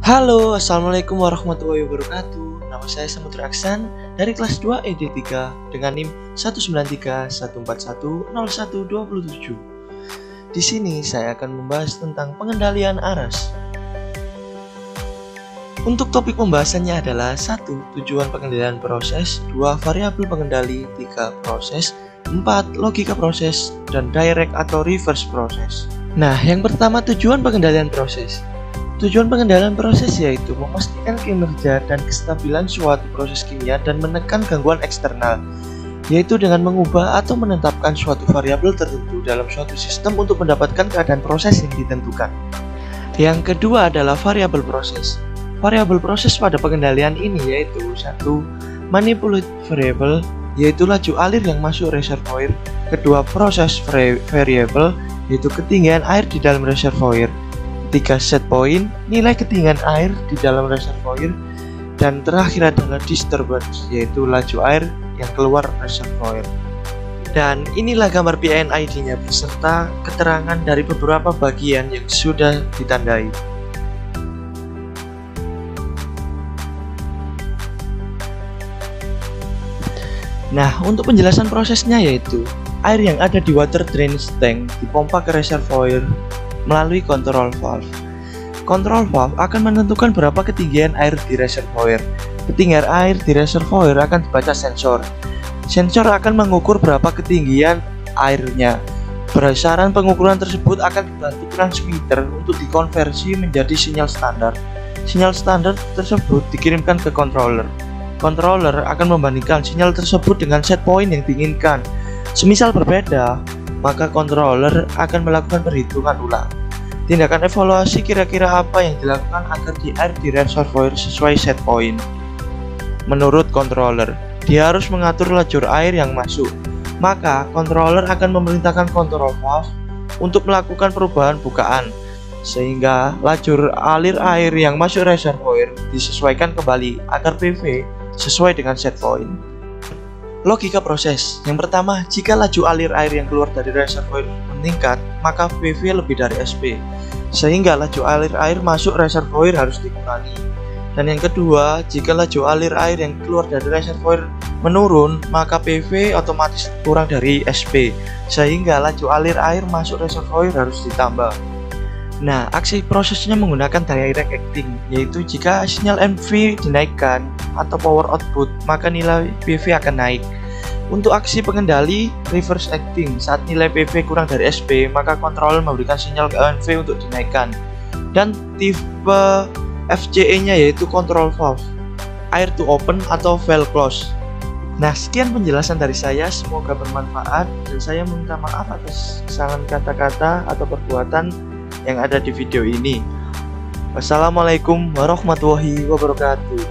Halo, Assalamualaikum warahmatullahi wabarakatuh. Nama saya Samudra Aksan dari kelas 2 ED3 dengan NIM 19314101227. Di sini saya akan membahas tentang pengendalian aras. Untuk topik pembahasannya adalah 1. Tujuan pengendalian proses, 2. Variabel pengendali, 3. Proses, 4. Logika proses, dan direct atau reverse proses. Nah, yang pertama tujuan pengendalian proses. Tujuan pengendalian proses yaitu memastikan kinerja dan kestabilan suatu proses kimia dan menekan gangguan eksternal, yaitu dengan mengubah atau menetapkan suatu variabel tertentu dalam suatu sistem untuk mendapatkan keadaan proses yang ditentukan. Yang kedua adalah variabel proses. Variabel proses pada pengendalian ini yaitu 1. Manipulate variable, yaitu laju alir yang masuk reservoir. Kedua, proses variable, yaitu ketinggian air di dalam reservoir. 3. Set point, nilai ketinggian air di dalam reservoir. Dan terakhir adalah disturbance, yaitu laju air yang keluar reservoir. Dan inilah gambar PNID-nya beserta keterangan dari beberapa bagian yang sudah ditandai. Nah, untuk penjelasan prosesnya yaitu air yang ada di water drainage tank dipompa ke reservoir melalui control valve. Control valve akan menentukan berapa ketinggian air di reservoir. Ketinggian air di reservoir akan dibaca sensor. Sensor akan mengukur berapa ketinggian airnya. Berdasarkan pengukuran tersebut akan dibantu transmitter untuk dikonversi menjadi sinyal standar. Sinyal standar tersebut dikirimkan ke controller. Controller akan membandingkan sinyal tersebut dengan set point yang diinginkan. Semisal berbeda, maka controller akan melakukan perhitungan ulang. Tindakan evaluasi kira-kira apa yang dilakukan agar air di reservoir sesuai set point. Menurut controller, dia harus mengatur lajur air yang masuk. Maka controller akan memerintahkan control valve untuk melakukan perubahan bukaan, sehingga lajur alir air yang masuk reservoir disesuaikan kembali agar PV sesuai dengan set point. Logika proses. Yang pertama, jika laju alir air yang keluar dari reservoir meningkat, maka PV lebih dari SP, sehingga laju alir air masuk reservoir harus dikurangi. Dan yang kedua, jika laju alir air yang keluar dari reservoir menurun, maka PV otomatis kurang dari SP, sehingga laju alir air masuk reservoir harus ditambah. Nah, aksi prosesnya menggunakan direct acting, yaitu jika sinyal MV dinaikkan atau power output, maka nilai PV akan naik. Untuk aksi pengendali reverse acting, saat nilai PV kurang dari SP, maka controller memberikan sinyal ke MV untuk dinaikkan. Dan tipe FCE-nya yaitu control valve, air to open atau valve close. Nah, sekian penjelasan dari saya, semoga bermanfaat, dan saya meminta maaf atas kesalahan kata-kata atau perbuatan yang ada di video ini. Wassalamualaikum warahmatullahi wabarakatuh.